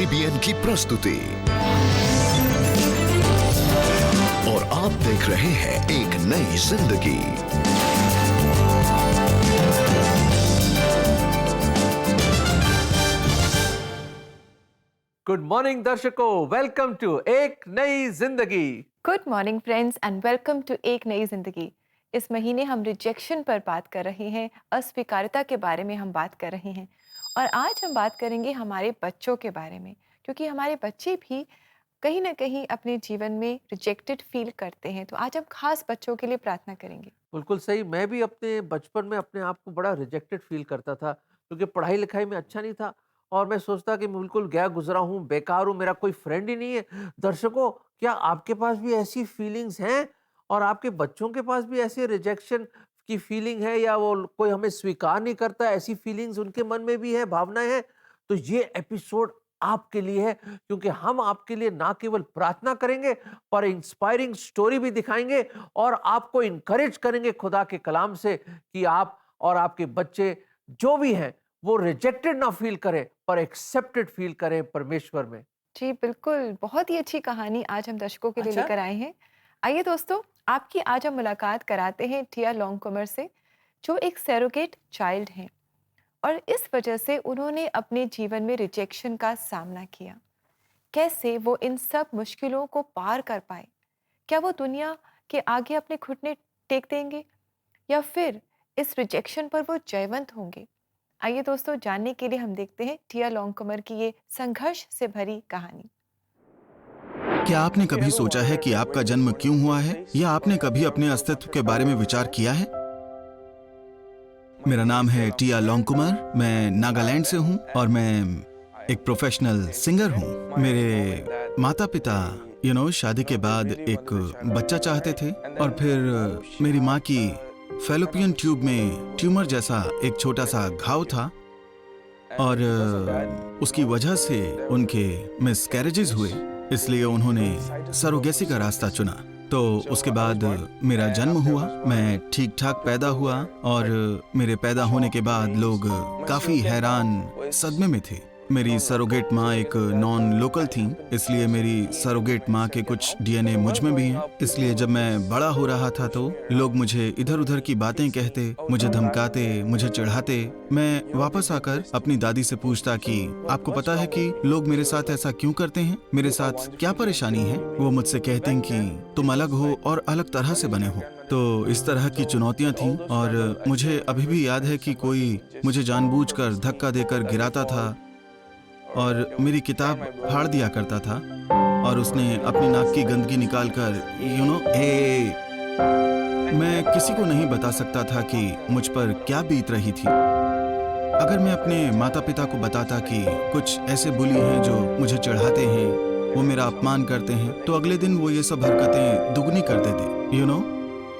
CBN की प्रस्तुति और आप देख रहे हैं एक नई जिंदगी। गुड मॉर्निंग दर्शकों, welcome to Ek Nayi Zindagi. Good morning friends and welcome to Ek Nayi जिंदगी। इस महीने हम रिजेक्शन पर बात कर रहे हैं, अस्वीकार्यता के बारे में हम बात कर रहे हैं और आज हम बात करेंगे हमारे बच्चों के बारे में, क्योंकि हमारे बच्चे भी कहीं ना कहीं अपने जीवन में रिजेक्टेड फील करते हैं। तो आज हम खास बच्चों के लिए प्रार्थना करेंगे। बिल्कुल सही। मैं भी अपने बचपन में अपने आप को बड़ा रिजेक्टेड फील करता था, क्योंकि पढ़ाई लिखाई में अच्छा नहीं था और मैं सोचता कि मैं बिल्कुल गया गुजरा हूँ, बेकार हूँ, मेरा कोई फ्रेंड ही नहीं है। दर्शकों, क्या आपके पास भी ऐसी फीलिंग्स हैं और आपके बच्चों के पास भी ऐसे रिजेक्शन की फीलिंग है, या वो कोई हमें स्वीकार नहीं करता, ऐसी फीलिंग्स उनके मन में भी है, भावनाएं हैं? तो ये एपिसोड आपके लिए है, क्योंकि हम आपके लिए ना केवल प्रार्थना करेंगे पर इंस्पायरिंग स्टोरी भी दिखाएंगे और आपको इनकरेज करेंगे खुदा के कलाम से कि आप और आपके बच्चे जो भी हैं वो रिजेक्टेड ना फील करें पर एक्सेप्टेड फील करें परमेश्वर में। जी बिल्कुल, बहुत ही अच्छी कहानी आज हम दर्शकों के लिए अच्छा? लेकर आए हैं। आइए दोस्तों, आपकी आज हम मुलाकात कराते हैं टिया लॉन्गकमर से, जो एक सैरोगेट चाइल्ड हैं और इस वजह से उन्होंने अपने जीवन में रिजेक्शन का सामना किया। कैसे वो इन सब मुश्किलों को पार कर पाए? क्या वो दुनिया के आगे अपने घुटने टेक देंगे या फिर इस रिजेक्शन पर वो जयवंत होंगे? आइए दोस्तों, जानने के लिए हम देखते हैं टिया लॉन्गकमर की ये संघर्ष से भरी कहानी। क्या आपने कभी सोचा है कि आपका जन्म क्यों हुआ है, या आपने कभी अपने अस्तित्व के बारे में विचार किया है? मेरा नाम है टिया लॉन्गकमर, मैं नागालैंड से हूँ और मैं एक प्रोफेशनल सिंगर हूँ। मेरे माता पिता शादी के बाद एक बच्चा चाहते थे और फिर मेरी माँ की फैलोपियन ट्यूब में ट्यूमर जैसा एक छोटा सा घाव था और उसकी वजह से उनके मिसकैरेजेस हुए, इसलिए उन्होंने सरोगेसी का रास्ता चुना। तो उसके बाद मेरा जन्म हुआ, मैं ठीक ठाक पैदा हुआ और मेरे पैदा होने के बाद लोग काफी हैरान सदमे में थे। मेरी सरोगेट माँ एक नॉन लोकल थी, इसलिए मेरी सरोगेट माँ के कुछ डीएनए मुझ में भी हैं। इसलिए जब मैं बड़ा हो रहा था तो लोग मुझे इधर उधर की बातें कहते, मुझे धमकाते, मुझे चिढ़ाते। मैं वापस आकर अपनी दादी से पूछता कि आपको पता है कि लोग मेरे साथ ऐसा क्यों करते हैं, मेरे साथ क्या परेशानी है? वो मुझसे कहते हैं कि तुम अलग हो और अलग तरह से बने हो। तो इस तरह की चुनौतियां थीं और मुझे अभी भी याद है कि कोई मुझे जानबूझकर धक्का देकर गिराता था और मेरी किताब फाड़ दिया करता था और उसने अपनी नाक की गंदगी निकालकर मैं किसी को नहीं बता सकता था कि मुझ पर क्या बीत रही थी। अगर मैं अपने माता पिता को बताता कि कुछ ऐसे बुली हैं जो मुझे चढ़ाते हैं, वो मेरा अपमान करते हैं, तो अगले दिन वो ये सब हरकतें दुगनी कर देते।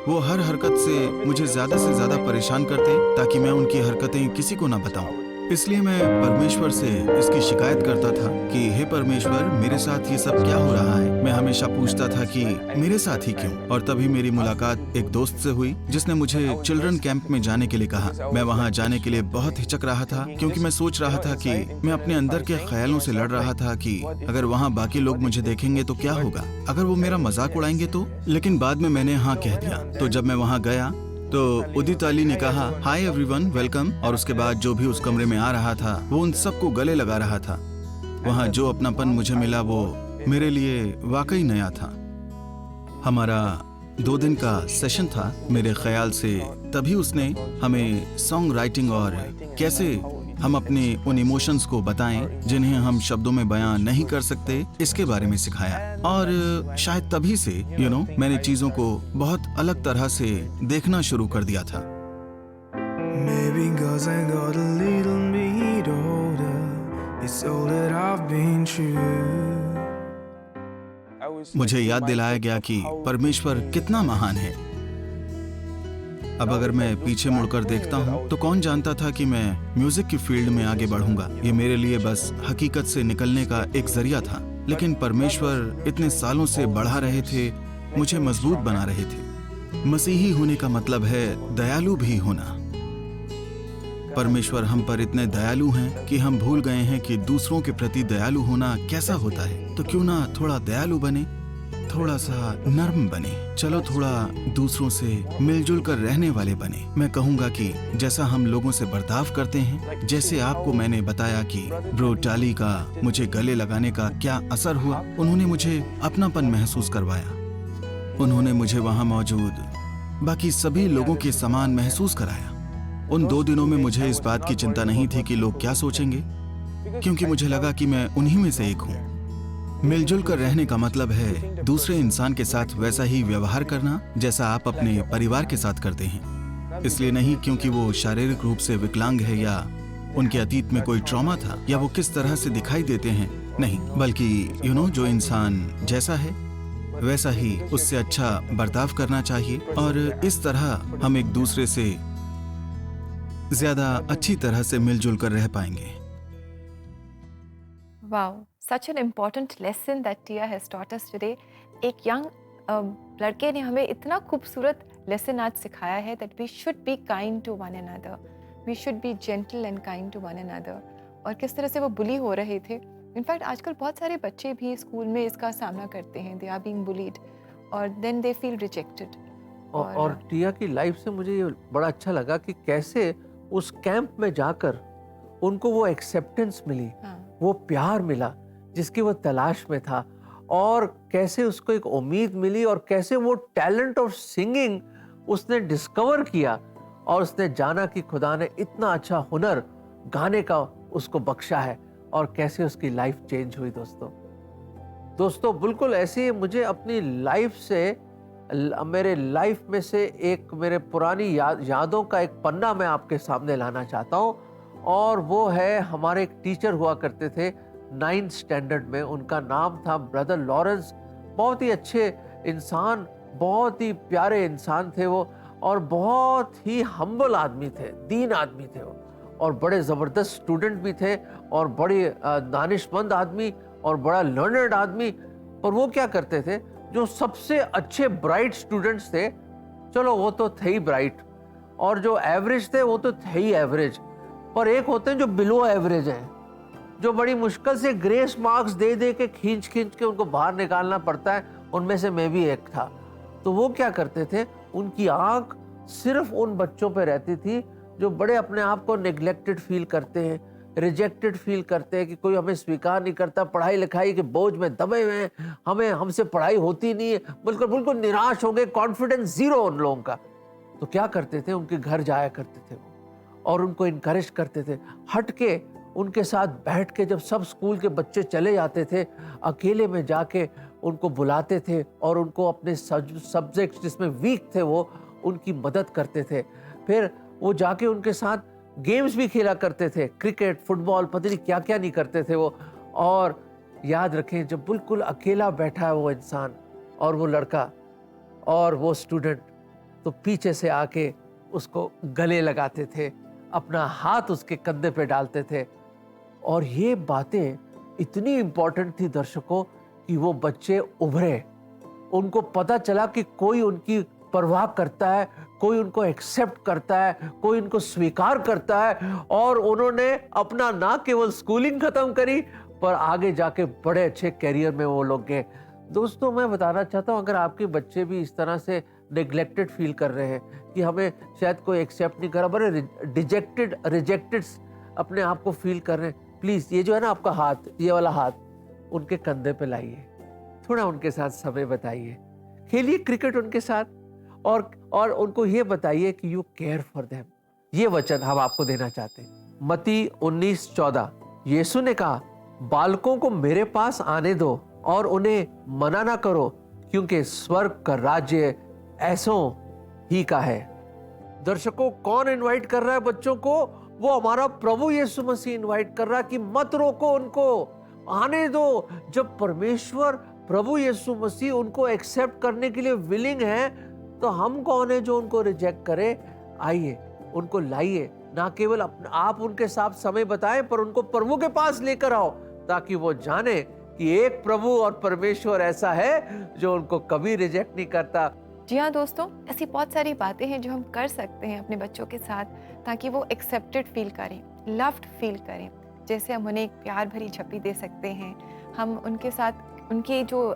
वो हर हरकत से मुझे ज्यादा से ज्यादा परेशान करते ताकि मैं उनकी हरकतें किसी को ना बताऊं। इसलिए मैं परमेश्वर से इसकी शिकायत करता था कि हे परमेश्वर, मेरे साथ ये सब क्या हो रहा है। मैं हमेशा पूछता था कि मेरे साथ ही क्यों। और तभी मेरी मुलाकात एक दोस्त से हुई जिसने मुझे चिल्ड्रन कैंप में जाने के लिए कहा। मैं वहाँ जाने के लिए बहुत हिचक रहा था, क्योंकि मैं सोच रहा था कि मैं अपने अंदर के ख्यालों से लड़ रहा था कि अगर वहाँ बाकी लोग मुझे देखेंगे तो क्या होगा, अगर वो मेरा मजाक उड़ाएंगे तो। लेकिन बाद में मैंने हाँ कह दिया। तो जब मैं वहाँ गया तो उदित अली ने कहा हाय एवरीवन, वेलकम, और उसके बाद जो भी उस कमरे में आ रहा था वो उन सबको गले लगा रहा था। वहाँ जो अपनापन मुझे मिला वो मेरे लिए वाकई नया था। हमारा 2 दिन का सेशन था मेरे ख्याल से। तभी उसने हमें सॉन्ग राइटिंग और कैसे हम अपने उन इमोशंस को बताएं जिन्हें हम शब्दों में बयां नहीं कर सकते, इसके बारे में सिखाया। और शायद तभी से मैंने चीजों को बहुत अलग तरह से देखना शुरू कर दिया था। Maybe 'cause I got a little bit older, it's all that I've been through. मुझे याद दिलाया गया कि परमेश्वर कितना महान है। अब अगर मैं पीछे मुड़कर देखता हूँ तो कौन जानता था कि मैं म्यूजिक की फील्ड में आगे बढ़ूंगा। ये मेरे लिए बस हकीकत से निकलने का एक जरिया था, लेकिन परमेश्वर इतने सालों से बढ़ा रहे थे, मुझे मजबूत बना रहे थे। मसीही होने का मतलब है दयालु भी होना। परमेश्वर हम पर इतने दयालु हैं कि हम भूल गए हैं कि दूसरों के प्रति दयालु होना कैसा होता है। तो क्यों ना थोड़ा दयालु बने, थोड़ा सा नर्म बने, चलो थोड़ा दूसरों से मिलजुल कर रहने वाले बने। मैं कहूँगा कि जैसा हम लोगों से बर्ताव करते हैं, जैसे आपको मैंने बताया कि ब्रो टाली का मुझे गले लगाने का क्या असर हुआ, उन्होंने मुझे अपनापन महसूस करवाया। उन्होंने मुझे वहाँ मौजूद बाकी सभी लोगों के समान महसूस कराया। उन 2 दिनों में मुझे इस बात की चिंता नहीं थी कि लोग क्या सोचेंगे, क्योंकि मुझे लगा कि मैं उन्हीं में से एक हूँ। मिलजुल कर रहने का मतलब है दूसरे इंसान के साथ वैसा ही व्यवहार करना जैसा आप अपने परिवार के साथ करते हैं। इसलिए नहीं क्योंकि वो शारीरिक रूप से विकलांग है या उनके अतीत में कोई ट्रॉमा था या वो किस तरह से दिखाई देते हैं, नहीं, बल्कि जो इंसान जैसा है वैसा ही उससे अच्छा बर्ताव करना चाहिए और इस तरह हम एक दूसरे से ज्यादा अच्छी तरह से मिलजुल कर रह पाएंगे। Wow, such an important lesson that Tia has taught us today. एक young लड़के ने हमें इतना खूबसूरत lesson आज सिखाया है that we should be kind to one another. We should be gentle and kind to one another. और किस तरह से वो बुली हो रहे थे। इनफैक्ट आजकल बहुत सारे बच्चे भी स्कूल में इसका सामना करते हैं। दे आर बीइंग बुलीड और देन दे फील रिजेक्टेड। और टिया की लाइफ से मुझे ये बड़ा अच्छा लगा कि कैसे उस कैंप में जाकर उनको वो एक्सेप्टेंस मिली, वो प्यार मिला जिसकी वो तलाश में था, और कैसे उसको एक उम्मीद मिली, और कैसे वो टैलेंट ऑफ सिंगिंग उसने डिस्कवर किया, और उसने जाना कि खुदा ने इतना अच्छा हुनर गाने का उसको बख्शा है, और कैसे उसकी लाइफ चेंज हुई। दोस्तों बिल्कुल ऐसे ही मुझे अपनी लाइफ से, मेरे लाइफ में से एक मेरे पुरानी यादों का एक पन्ना मैं आपके सामने लाना चाहता हूँ, और वो है हमारे एक टीचर हुआ करते थे 9th स्टैंडर्ड में। उनका नाम था ब्रदर लॉरेंस। बहुत ही अच्छे इंसान, बहुत ही प्यारे इंसान थे वो, और बहुत ही हम्बल आदमी थे, दीन आदमी थे वो, और बड़े ज़बरदस्त स्टूडेंट भी थे, और बड़े दानिशमंद आदमी, और बड़ा लर्नर्ड आदमी। पर वो क्या करते थे, जो सबसे अच्छे ब्राइट स्टूडेंट्स थे, चलो वो तो थे ही ब्राइट, और जो एवरेज थे वो तो थे ही एवरेज, पर एक होते हैं जो बिलो एवरेज हैं, जो बड़ी मुश्किल से ग्रेस मार्क्स दे दे के खींच के उनको बाहर निकालना पड़ता है। उनमें से मैं भी एक था। तो वो क्या करते थे, उनकी आंख सिर्फ उन बच्चों पे रहती थी जो बड़े अपने आप को नेग्लेक्टेड फील करते हैं, रिजेक्टेड फील करते हैं कि कोई हमें स्वीकार नहीं करता, पढ़ाई लिखाई के बोझ में दबे हुए हैं, हमसे पढ़ाई होती नहीं है, बिल्कुल निराश हो गए, कॉन्फिडेंस जीरो उन लोगों का। तो क्या करते थे, उनके घर जाया करते थे और उनको इनकरेज करते थे, हट के उनके साथ बैठ के, जब सब स्कूल के बच्चे चले जाते थे, अकेले में जाके उनको बुलाते थे और उनको अपने सब्जेक्ट जिसमें वीक थे वो उनकी मदद करते थे। फिर वो जाके उनके साथ गेम्स भी खेला करते थे, क्रिकेट, फुटबॉल, पता नहीं क्या क्या नहीं करते थे वो। और याद रखें, जब बिल्कुल अकेला बैठा है वो इंसान और वो लड़का और वो स्टूडेंट, तो पीछे से आके उसको गले लगाते थे, अपना हाथ उसके कंधे पे डालते थे। और ये बातें इतनी इम्पोर्टेंट थी दर्शकों कि वो बच्चे उभरे, उनको पता चला कि कोई उनकी परवाह करता है, कोई उनको एक्सेप्ट करता है, कोई उनको स्वीकार करता है, और उन्होंने अपना ना केवल स्कूलिंग खत्म करी पर आगे जाके बड़े अच्छे कैरियर में वो लोग गए। दोस्तों मैं बताना चाहता हूँ, अगर आपके बच्चे भी इस तरह से नेग्लेक्टेड फील कर रहे हैं कि हमें शायद कोई एक्सेप्ट नहीं करा, बड़े रिजेक्टेड अपने आप को फील कर रहे हैं, प्लीज ये जो है ना आपका हाथ, ये वाला हाथ उनके कंधे पे लाइए, थोड़ा उनके साथ समय बताइए, खेलिए क्रिकेट उनके साथ, और उनको ये बताइए कि यू केयर फॉर देम। ये वचन हम आपको देना चाहते हैं। मत्ती 19:14, यीशु ने कहा, बालकों को मेरे पास आने दो और उन्हें मना ना करो, क्योंकि स्वर्ग का राज्य ऐसों ही का है। दर्शकों, कौन इनवाइट कर रहा है बच्चों को? वो हमारा प्रभु यीशु मसीह इनवाइट कर रहा है कि मत रोको उनको, आने दो। जब परमेश्वर प्रभु यीशु मसीह उनको एक्सेप्ट करने के लिए विलिंग है, तो हम कौन है जो उनको रिजेक्ट करे? आइए, उनको लाइए, ना केवल आप उनके साथ समय बताएं, पर उनको प्रभु के पास लेकर आओ, ताकि वो जाने कि एक प्रभु और परमेश्वर ऐसा है जो उनको कभी रिजेक्ट नहीं करता। जी हाँ दोस्तों, ऐसी बहुत सारी बातें हैं जो हम कर सकते हैं अपने बच्चों के साथ ताकि वो एक्सेप्टेड फील करें, लव्ड फील करें। जैसे हम उन्हें एक प्यार भरी झप्पी दे सकते हैं, हम उनके साथ उनके जो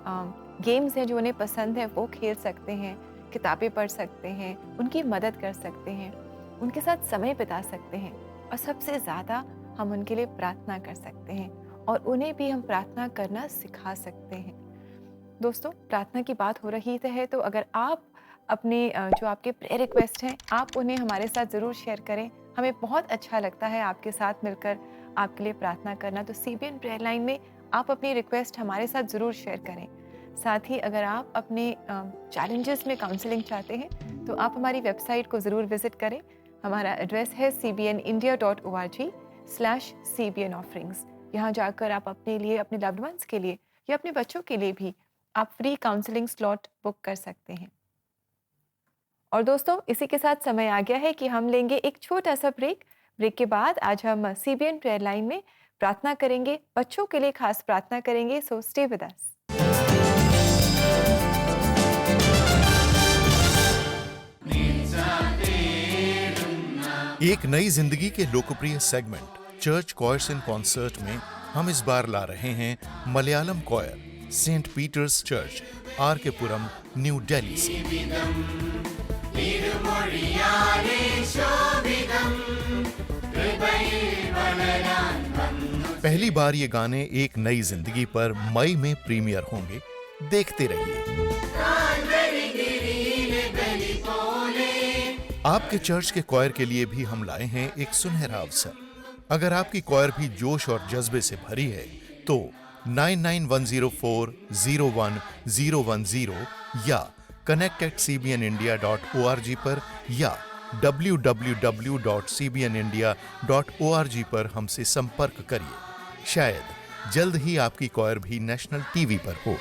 गेम्स हैं जो उन्हें पसंद है वो खेल सकते हैं, किताबें पढ़ सकते हैं, उनकी मदद कर सकते हैं, उनके साथ समय बिता सकते हैं और सबसे ज़्यादा हम उनके लिए प्रार्थना कर सकते हैं और उन्हें भी हम प्रार्थना करना सिखा सकते हैं। दोस्तों, प्रार्थना की बात हो रही है तो अगर आप अपने जो आपके प्रेयर रिक्वेस्ट हैं आप उन्हें हमारे साथ ज़रूर शेयर करें। हमें बहुत अच्छा लगता है आपके साथ मिलकर आपके लिए प्रार्थना करना। तो CBN प्रेयर लाइन में आप अपनी रिक्वेस्ट हमारे साथ ज़रूर शेयर करें। साथ ही अगर आप अपने चैलेंजेस में काउंसलिंग चाहते हैं तो आप हमारी वेबसाइट को ज़रूर विज़िट करें। हमारा एड्रेस है cbnindia.org/CBN offerings। यहाँ जाकर आप अपने लिए, अपने लव्ड वंस के लिए या अपने बच्चों के लिए भी आप फ्री काउंसलिंग स्लॉट बुक कर सकते हैं। और दोस्तों, इसी के साथ समय आ गया है कि हम लेंगे एक छोटा सा ब्रेक। ब्रेक के बाद आज हम CBN प्रेयर लाइन में प्रार्थना करेंगे, बच्चों के लिए खास प्रार्थना करेंगे। So stay with us. Ek Nayi Zindagi के लोकप्रिय segment church choirs in concert में हम इस बार ला रहे हैं Malayalam choir Saint Peter's church, RK Puram, New Delhi से। पहली बार ये गाने एक नई जिंदगी पर मई में प्रीमियर होंगे। देखते रहिए। आपके चर्च के कॉयर के लिए भी हम लाए हैं एक सुनहरा अवसर। अगर आपकी कॉयर भी जोश और जज्बे से भरी है तो 9910401010 या connect@cbnindia.org पर या www.cbnindia.org पर हमसे संपर्क करिए। शायद जल्द ही आपकी कॉयर भी नेशनल टीवी पर हो।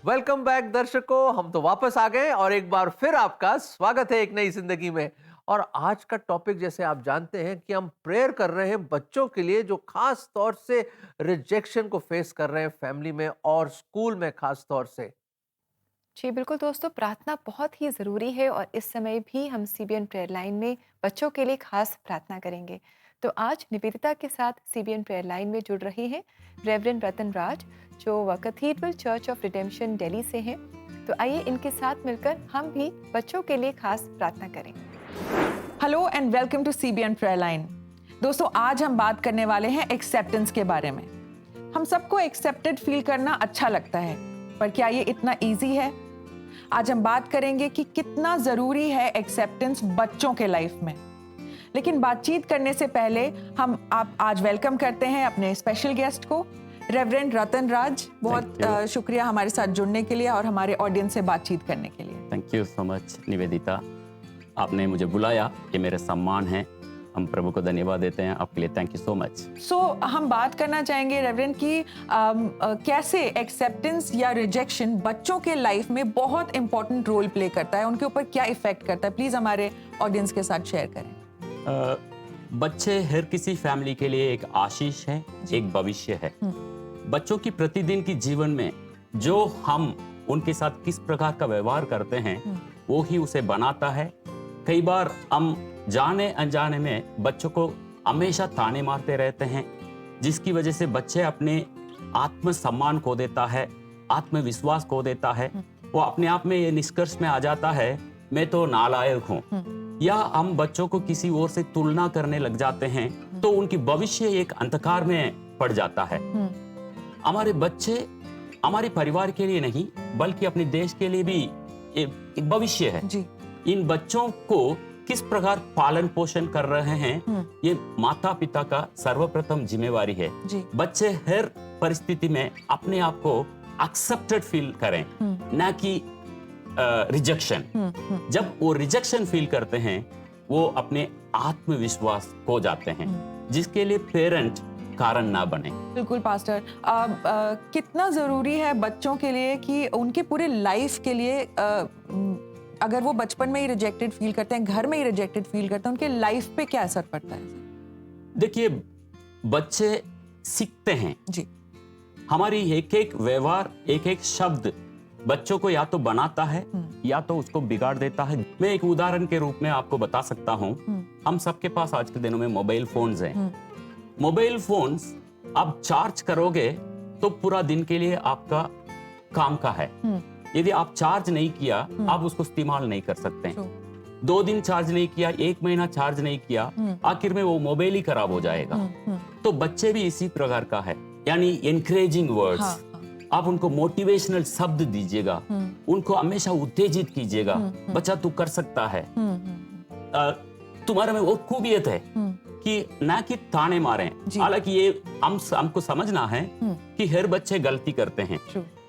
वेलकम बैक दर्शकों, हम तो वापस आ गए और एक बार फिर आपका स्वागत है एक नई जिंदगी में। और आज का टॉपिक, जैसे आप जानते हैं कि हम प्रेयर कर रहे हैं बच्चों के लिए जो खास तौर से रिजेक्शन को फेस कर रहे हैं फैमिली में और स्कूल में खास तौर से। जी बिल्कुल दोस्तों, प्रार्थना बहुत ही ज़रूरी है और इस समय भी हम CBN प्रेयर लाइन में बच्चों के लिए खास प्रार्थना करेंगे। तो आज निवेदिता के साथ CBN प्रेयर लाइन में जुड़ रही हैं रेवरेंड रतन राज, जो cathedral church of redemption Delhi से हैं। तो आइए इनके साथ मिलकर हम भी बच्चों के लिए खास प्रार्थना करें। Hello and welcome to CBN prayer line. दोस्तों, आज हम बात करने वाले हैं एक्सेप्टेंस के बारे में। हम सबको एक्सेप्टेड फील करना अच्छा लगता है, पर क्या ये इतना इजी है? आज हम बात करेंगे कि कितना ज़रूरी है एक्सेप्टेंस बच्चों के लाइफ में। लेकिन बातचीत करने से पहले हम आज वेलकम करते हैं अपने स्पेशल गेस्ट को, रेवरेंड रतन राज। बहुत शुक्रिया हमारे साथ जुड़ने के लिए और हमारे ऑडियंस से बातचीत करने के लिए। Thank you so much Nivedita, आपने मुझे बुलाया, ये मेरे सम्मान है। हम प्रभु को धन्यवाद देते हैं आपके लिए। Thank you so much. So हम बात करना चाहेंगे रेवरेंड कि कैसे एक्सेप्टेंस या रिजेक्शन बच्चों के लाइफ में बहुत इंपॉर्टेंट रोल प्ले करता है, उनके ऊपर क्या इफेक्ट करता है। प्लीज हमारे ऑडियंस के साथ शेयर करें। बच्चे हर किसी फैमिली के लिए एक आशीष है, एक भविष्य है। बच्चों की प्रतिदिन की जीवन में जो हम उनके साथ किस प्रकार का व्यवहार करते हैं वो ही उसे बनाता है। कई बार हम जाने अनजाने में बच्चों को हमेशा ताने मारते रहते हैं, जिसकी वजह से बच्चे अपने आत्मसम्मान खो देता है, आत्मविश्वास खो देता है। वो अपने आप में ये निष्कर्ष में आ जाता है मैं तो नालायक हूँ, या हम बच्चों को किसी और से तुलना करने लग जाते हैं तो उनकी भविष्य एक अंधकार में पड़ जाता है। हमारे बच्चे हमारे परिवार के लिए नहीं बल्कि अपने देश के लिए भी एक भविष्य है जी। इन बच्चों को किस प्रकार पालन पोषण कर रहे हैं ये माता पिता का सर्वप्रथम जिम्मेवारी है जी। बच्चे हर परिस्थिति में अपने आप को एक्सेप्टेड फील करें, ना कि रिजेक्शन। जब वो रिजेक्शन फील करते हैं वो अपने आत्मविश्वास खो जाते हैं, जिसके लिए पेरेंट कारण ना बने। बिल्कुल पास्टर, कितना जरूरी है बच्चों के लिए कि उनके पूरे लाइफ के लिए अगर वो बचपन में ही रिजेक्टेड फील करते हैं, घर में ही रिजेक्टेड फील करते हैं, उनके लाइफ पे क्या असर पड़ता है? देखिए, बच्चे सीखते हैं। जी। हमारी एक एक व्यवहार, एक एक शब्द बच्चों को या तो बनाता है या तो उसको बिगाड़ देता है। मैं एक उदाहरण के रूप में आपको बता सकता हूँ। हम सबके पास आज के दिनों में मोबाइल फोन्स हैं। मोबाइल फोन्स आप चार्ज करोगे तो पूरा दिन के लिए आपका काम का है। यदि आप चार्ज नहीं किया, आप उसको इस्तेमाल नहीं कर सकते। 2 दिन चार्ज नहीं किया, 1 महीना चार्ज नहीं किया, आखिर में वो मोबाइल ही खराब हो जाएगा। तो बच्चे भी इसी प्रकार का है, यानी एनकरेजिंग वर्ड्स। आप उनको मोटिवेशनल शब्द दीजिएगा, उनको हमेशा उत्तेजित कीजिएगा। बच्चा तू कर सकता है, तुम्हारे में वो खूबियत है कि ना कि ताने मारे। हालांकि ये हमको समझना है कि हर बच्चे गलती करते हैं।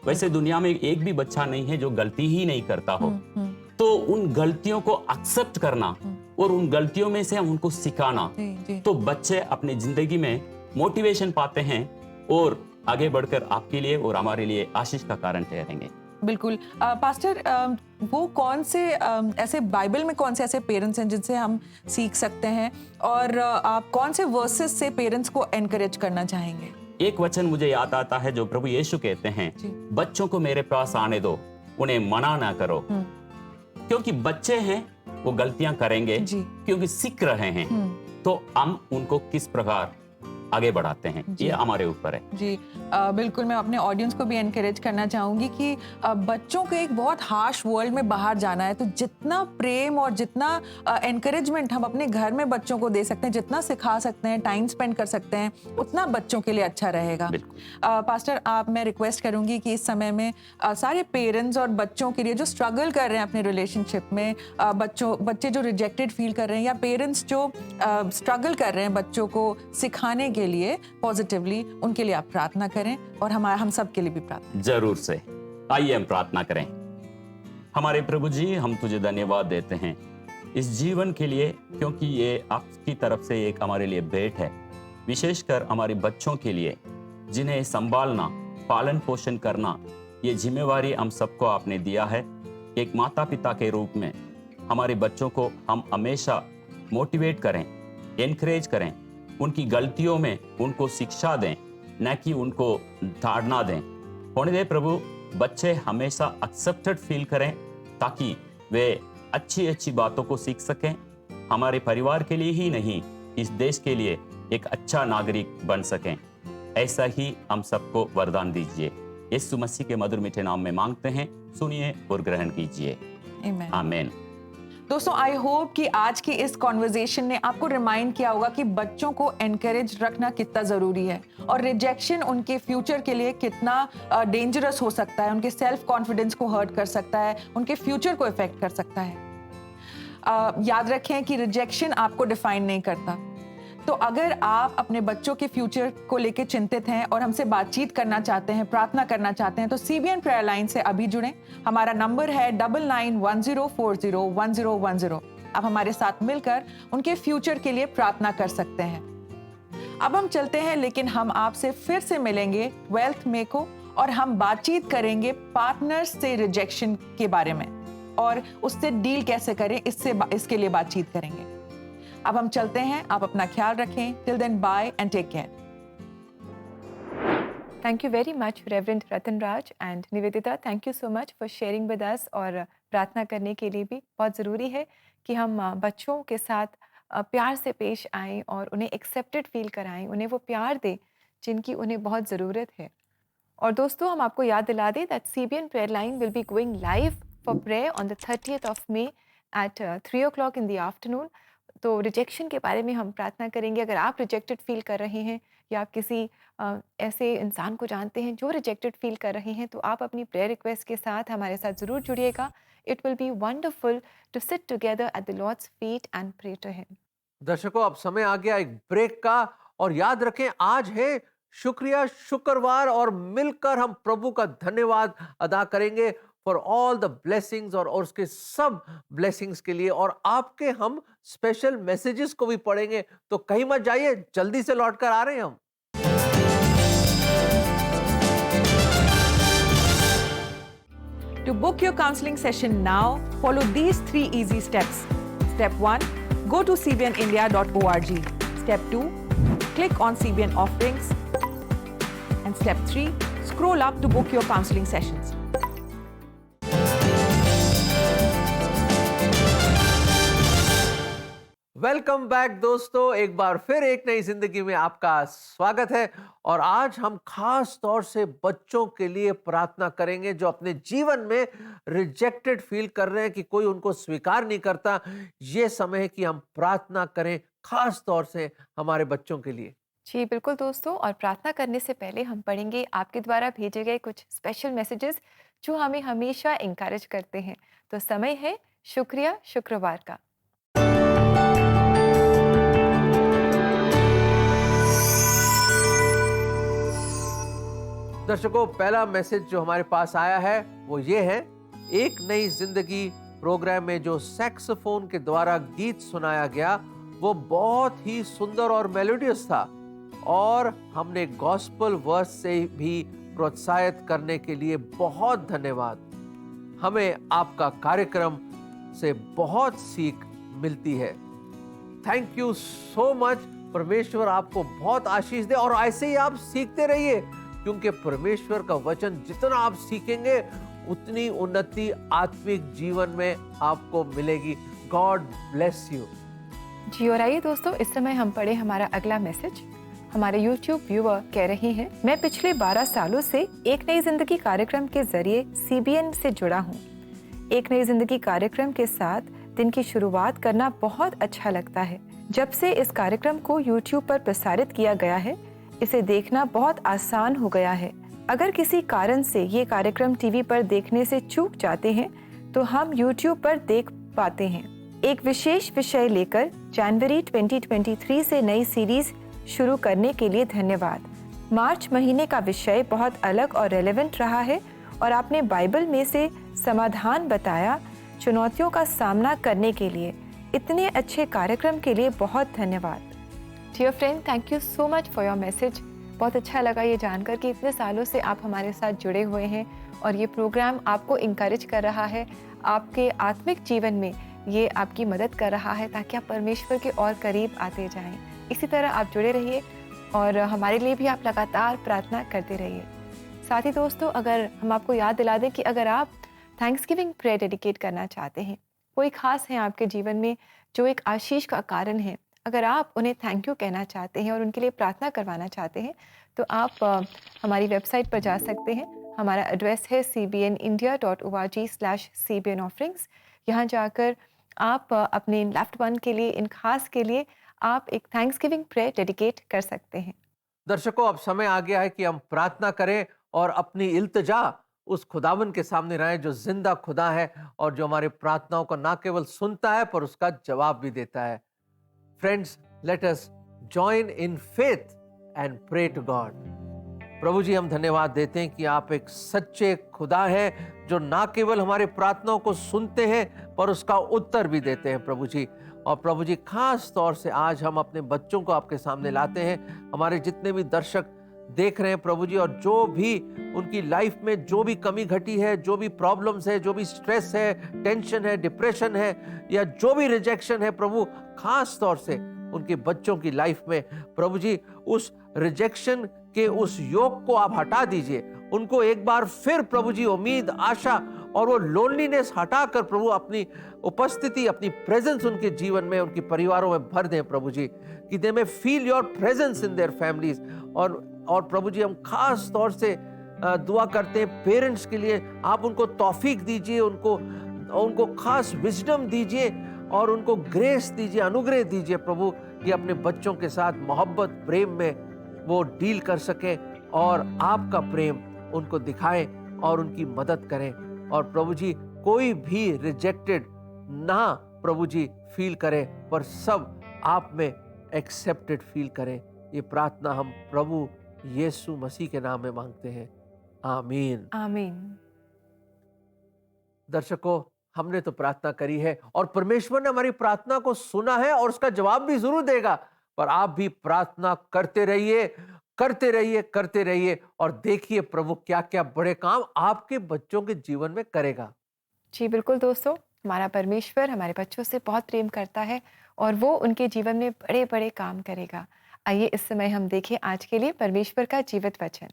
वैसे दुनिया में एक भी बच्चा नहीं है जो गलती ही नहीं करता हो। तो उन गलतियों को एक्सेप्ट करना और उन गलतियों में से उनको सिखाना, तो बच्चे अपनी जिंदगी में मोटिवेशन पाते हैं और आगे बढ़कर आपके लिए और हमारे लिए आशीष का कारण ठहरेंगे। बिल्कुल। पास्टर, वो कौन से ऐसे बाइबल में कौन से ऐसे पेरेंट्स हैं जिनसे हम सीख सकते हैं, और आप कौन से वर्सेस से पेरेंट्स को एनकरेज करना चाहेंगे? एक वचन मुझे याद आता है जो प्रभु यीशु कहते हैं, बच्चों को मेरे पास आने दो, उन्हें मना ना करो। क्योंकि बच्चे हैं, वो गलतियां करेंगे क्योंकि सीख रहे हैं। तो हम उनको किस प्रकार आगे बढ़ाते हैं, ये हमारे ऊपर है। जी बिल्कुल। मैं अपने ऑडियंस को भी एनकरेज करना चाहूंगी कि बच्चों को एक बहुत हार्श वर्ल्ड में बाहर जाना है, तो जितना प्रेम और जितना एनकरेजमेंट हम अपने घर में बच्चों को दे सकते हैं, जितना सिखा सकते हैं, टाइम स्पेंड कर सकते हैं, उतना बच्चों के लिए अच्छा रहेगा। पास्टर, मैं रिक्वेस्ट करूंगी कि इस समय में सारे पेरेंट्स और बच्चों के लिए जो स्ट्रगल कर रहे हैं अपने रिलेशनशिप में, बच्चे जो रिजेक्टेड फील कर रहे हैं, या पेरेंट्स जो स्ट्रगल कर रहे हैं बच्चों को सिखाने के लिए पॉजिटिवली, उनके लिए आप प्रार्थना करें, और हम सब के लिए भी प्रार्थना। जरूर से, आइए हम प्रार्थना करें। हमारे प्रभु जी, हम तुझे धन्यवाद देते हैं इस जीवन के लिए, क्योंकि ये आपकी तरफ से एक हमारे लिए भेंट है, विशेषकर हमारे बच्चों के लिए, जिन्हें संभालना, पालन पोषण करना, ये जिम्मेवारी हम सबको आपने दिया है। एक माता पिता के रूप में हमारे बच्चों को हम हमेशा मोटिवेट करें, एनकरेज करें, उनकी गलतियों में उनको शिक्षा दें, न कि उनको ताड़ना दें। होने दे प्रभु, बच्चे हमेशा एक्सेप्टेड फील करें, ताकि वे अच्छी अच्छी बातों को सीख सकें, हमारे परिवार के लिए ही नहीं, इस देश के लिए एक अच्छा नागरिक बन सकें। ऐसा ही हम सबको वरदान दीजिए। यीशु मसीह के मधुर मीठे नाम में मांगते हैं, सुनिए और ग्रहण कीजिए। आमीन। दोस्तों, आई होप कि आज की इस कॉन्वर्जेशन ने आपको रिमाइंड किया होगा कि बच्चों को एनकरेज रखना कितना जरूरी है, और रिजेक्शन उनके फ्यूचर के लिए कितना डेंजरस हो सकता है, उनके सेल्फ कॉन्फिडेंस को हर्ट कर सकता है, उनके फ्यूचर को इफेक्ट कर सकता है। याद रखें कि रिजेक्शन आपको डिफाइन नहीं करता। तो अगर आप अपने बच्चों के फ्यूचर को लेकर चिंतित हैं और हमसे बातचीत करना चाहते हैं, प्रार्थना करना चाहते हैं, तो CBN प्रेयर लाइन से अभी जुड़ें। हमारा नंबर है 9910401010। आप हमारे साथ मिलकर उनके फ्यूचर के लिए प्रार्थना कर सकते हैं। अब हम चलते हैं, लेकिन हम आपसे फिर से मिलेंगे 12th मई को, और हम बातचीत करेंगे पार्टनर्स से रिजेक्शन के बारे में, और उससे डील कैसे करें, इसके लिए बातचीत करेंगे। अब हम चलते हैं, आप अपना ख्याल रखें। Till then, bye and take care. Thank you very much reverend Ratan Raj and Nivedita, thank you so much for sharing with us. और प्रार्थना करने के लिए भी बहुत ज़रूरी है कि हम बच्चों के साथ प्यार से पेश आएं और उन्हें एक्सेप्टेड फील कराएं, उन्हें वो प्यार दें जिनकी उन्हें बहुत ज़रूरत है। और दोस्तों, हम आपको याद दिला दें that CBN prayer line will be going live for prayer on the 30th of May at 3 o'clock in the afternoon। तो रिजेक्शन के बारे में हम प्रार्थना करेंगे। अगर आप रिजेक्टेड फील कर रहे हैं, या आप किसी ऐसे इंसान को जानते हैं जो रिजेक्टेड फील कर रहे हैं, तो आप अपनी प्रेयर रिक्वेस्ट के साथ हमारे साथ ज़रूर जुड़िएगा। It will be wonderful to sit together at the Lord's feet and pray to him. दर्शकों, अब समय आ गया एक ब्रेक का, और याद रखें आज है शुक्रिया शुक्रवार, और मिलकर हम प्रभु का धन्यवाद अदा करेंगे फॉर ऑल द ब्लेसिंग्स, और उसके सब ब्लेसिंग्स के लिए। और आपके हम स्पेशल मैसेजेस को भी पढ़ेंगे, तो कहीं मत जाइए, जल्दी से लौट कर आ रहे हैं हम। To book your counseling session now, follow these 3 easy steps. Step 1, go to cbnindia.org. Step 2, click on CBN offerings. And step 3, scroll up to book your counseling sessions. Welcome back दोस्तों, एक बार फिर एक नई जिंदगी में आपका स्वागत है। और आज हम खास तौर से बच्चों के लिए प्रार्थना करेंगे जो अपने जीवन में रिजेक्टेड फील कर रहे हैं कि कोई उनको स्वीकार नहीं करता। ये समय है कि हम प्रार्थना करें खास तौर से हमारे बच्चों के लिए। जी बिल्कुल दोस्तों, और प्रार्थना करने से पहले हम पढ़ेंगे आपके द्वारा भेजे गए कुछ स्पेशल मैसेजेस जो हमें हमेशा इंकरेज करते हैं। तो समय है शुक्रिया शुक्रवार का। दर्शकों, पहला मैसेज जो हमारे पास आया है वो ये है। एक नई जिंदगी प्रोग्राम में जो सैक्सोफोन के द्वारा गीत सुनाया गया वो बहुत ही सुंदर और मेलोडियस था, और हमने गॉस्पल वर्स से भी प्रोत्साहित करने के लिए बहुत धन्यवाद। हमें आपका कार्यक्रम से बहुत सीख मिलती है। Thank you so much. परमेश्वर आपको बहुत आशीष दे और ऐसे ही आप सीखते रहिए, क्योंकि परमेश्वर का वचन जितना आप सीखेंगे उतनी उन्नति आत्मिक जीवन में आपको मिलेगी। God bless you. जी, और आइए दोस्तों, इस समय हम पढ़े हमारा अगला मैसेज। हमारे YouTube व्यूअर कह रही हैं, मैं पिछले 12 सालों से एक नई जिंदगी कार्यक्रम के जरिए CBN से जुड़ा हूँ। एक नई जिंदगी कार्यक्रम के साथ दिन की शुरुआत करना बहुत अच्छा लगता है। जब से इस कार्यक्रम को YouTube पर प्रसारित किया गया है, इसे देखना बहुत आसान हो गया है। अगर किसी कारण से ये कार्यक्रम टीवी पर देखने से चूक जाते हैं तो हम YouTube पर देख पाते हैं। एक विशेष विषय लेकर जनवरी 2023 से नई सीरीज शुरू करने के लिए धन्यवाद। मार्च महीने का विषय बहुत अलग और रेलेवेंट रहा है और आपने बाइबल में से समाधान बताया चुनौतियों का सामना करने के लिए। इतने अच्छे कार्यक्रम के लिए बहुत धन्यवाद। Dear friend, thank you so much for your message. बहुत अच्छा लगा ये जानकर कि इतने सालों से आप हमारे साथ जुड़े हुए हैं और ये प्रोग्राम आपको इंकरेज कर रहा है, आपके आत्मिक जीवन में ये आपकी मदद कर रहा है ताकि आप परमेश्वर के और करीब आते जाएं। इसी तरह आप जुड़े रहिए और हमारे लिए भी आप लगातार प्रार्थना करते रहिए। साथ ही दोस्तों, अगर हम आपको याद दिला दें कि अगर आप थैंक्सगिविंग प्रेयर डेडिकेट करना चाहते हैं, कोई खास है आपके जीवन में जो एक आशीष का कारण है, अगर आप उन्हें थैंक यू कहना चाहते हैं और उनके लिए प्रार्थना करवाना चाहते हैं तो आप हमारी वेबसाइट पर जा सकते हैं। हमारा एड्रेस है cbnindia.org/cbnofferings। यहाँ जाकर आप अपने इन लेफ्ट वन के लिए, इन खास के लिए आप एक थैंक्सगिविंग प्रेयर डेडिकेट कर सकते हैं। दर्शकों, अब समय आ गया है कि हम प्रार्थना करें और अपनी इल्तिजा उस खुदावन के सामने लाएं जो जिंदा खुदा है और जो हमारे प्रार्थनाओं को ना केवल सुनता है पर उसका जवाब भी देता है। Friends, let us join in faith and pray to God. प्रभु जी, हम धन्यवाद देते हैं कि आप एक सच्चे खुदा हैं जो ना केवल हमारे प्रार्थनाओं को सुनते हैं पर उसका उत्तर भी देते हैं प्रभु जी। और प्रभु जी, खास तौर से आज हम अपने बच्चों को आपके सामने लाते हैं। हमारे जितने भी दर्शक देख रहे हैं प्रभु जी, और जो भी उनकी लाइफ में जो भी कमी घटी है, जो भी प्रॉब्लम्स है, जो भी स्ट्रेस है, टेंशन है, डिप्रेशन है, या जो भी रिजेक्शन है प्रभु, खास तौर से उनके बच्चों की लाइफ में प्रभु जी उस रिजेक्शन के उस योग को आप हटा दीजिए। उनको एक बार फिर प्रभु जी उम्मीद, आशा और वो लोनलीनेस हटाकर प्रभु अपनी उपस्थिति, अपनी प्रेजेंस उनके जीवन में, उनके परिवारों में भर दें प्रभु जी, कि दे में feel your presence in their families. और प्रभु जी, हम खास तौर से दुआ करते हैं पेरेंट्स के लिए। आप उनको तौफीक दीजिए, उनको खास विजडम दीजिए और उनको ग्रेस दीजिए, अनुग्रह दीजिए प्रभु, कि अपने बच्चों के साथ मोहब्बत, प्रेम में वो डील कर सकें और आपका प्रेम उनको दिखाएं और उनकी मदद करें। और प्रभु जी, कोई भी रिजेक्टेड ना प्रभु जी फील करे, पर सब आप में एक्सेप्टेड फील करें। ये प्रार्थना हम प्रभु यीशु मसीह के नाम में मांगते हैं, आमीन। आमीन। दर्शकों, हमने तो प्रार्थना करी है और परमेश्वर ने हमारी प्रार्थना को सुना है और उसका जवाब भी जरूर देगा। पर आप भी प्रार्थना करते रहिए, करते रहिए, करते रहिए और देखिए प्रभु क्या क्या बड़े काम आपके बच्चों के जीवन में करेगा। जी बिल्कुल दोस्तों, हमारा परमेश्वर हमारे बच्चों से बहुत प्रेम करता है और वो उनके जीवन में बड़े बड़े काम करेगा। आइए इस समय हम देखें आज के लिए परमेश्वर का जीवित वचन।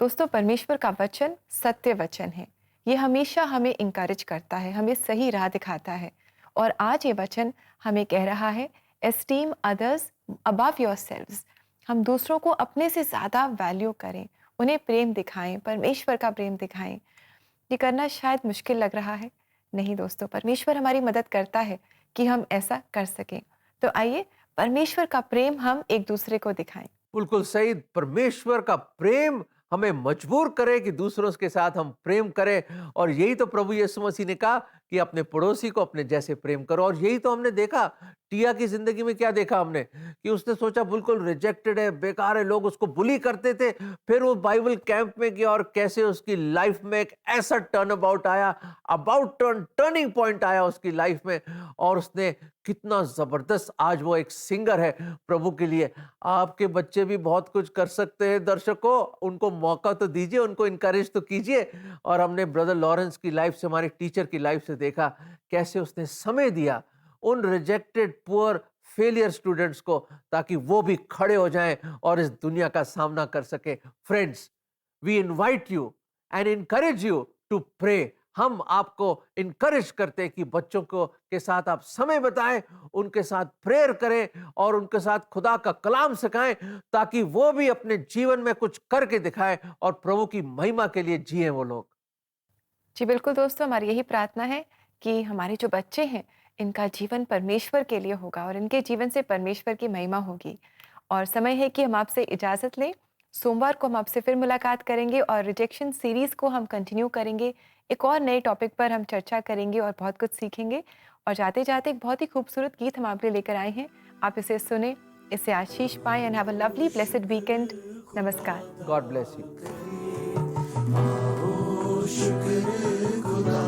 दोस्तों, परमेश्वर का वचन सत्य वचन है। ये हमेशा हमें इंकरेज करता है, हमें सही राह दिखाता है। और आज ये वचन हमें कह रहा है, एस्टीम अदर्स अबव योरसेल्व्स। हम दूसरों को अपने से ज़्यादा वैल्यू करें, उन्हें प्रेम दिखाएं, परमेश्वर का प्रेम दिखाएं। ये करना शायद मुश्किल लग रहा है। नहीं दोस्तों, परमेश्वर हमारी मदद करता है कि हम ऐसा कर सकें। तो आइए परमेश्वर का प्रेम हम एक दूसरे को दिखाएं। बिल्कुल सही। परमेश्वर का प्रेम हमें मजबूर करे कि दूसरों के साथ हम प्रेम करें। और यही तो प्रभु यीशु मसीह ने कहा कि अपने पड़ोसी को अपने जैसे प्रेम करो। और यही तो हमने देखा टिया की जिंदगी में। क्या देखा हमने कि उसने सोचा बिल्कुल रिजेक्टेड है, बेकार है, लोग उसको बुली करते थे। फिर वो बाइबल कैंप में गया और कैसे उसकी लाइफ में एक ऐसा टर्न अबाउट आया, टर्निंग पॉइंट आया उसकी लाइफ में। और उसने कितना जबरदस्त, आज वो एक सिंगर है प्रभु के लिए। आपके बच्चे भी बहुत कुछ कर सकते हैं दर्शकों, उनको मौका तो दीजिए, उनको इनकरेज तो कीजिए। और हमने ब्रदर लॉरेंस की लाइफ से, हमारे टीचर की लाइफ से देखा कैसे उसने समय दिया उन रिजेक्टेड पुअर फेलियर स्टूडेंट्स को, ताकि वो भी खड़े हो जाएं और इस दुनिया का सामना कर सके। Friends, we invite you and encourage you to pray. हम आपको इनकरेज करते हैं कि बच्चों को के साथ आप समय बिताएं, उनके साथ प्रेयर करें और उनके साथ खुदा का कलाम सिखाएं, ताकि वो भी अपने जीवन में कुछ करके दिखाएं और प्रभु की महिमा के लिए जिए वो लोग। जी बिल्कुल दोस्तों, हमारी यही प्रार्थना है कि हमारे जो बच्चे हैं, इनका जीवन परमेश्वर के लिए होगा और इनके जीवन से परमेश्वर की महिमा होगी। और समय है कि हम आपसे इजाज़त लें। सोमवार को हम आपसे फिर मुलाकात करेंगे और रिजेक्शन सीरीज़ को हम कंटिन्यू करेंगे। एक और नए टॉपिक पर हम चर्चा करेंगे और बहुत कुछ सीखेंगे। और जाते जाते एक बहुत ही खूबसूरत गीत हम आपके लिए लेकर आए हैं। आप इसे सुने, इससे आशीष पाएं and have a lovely blessed weekend. नमस्कार। God bless you. शुक्र खुदा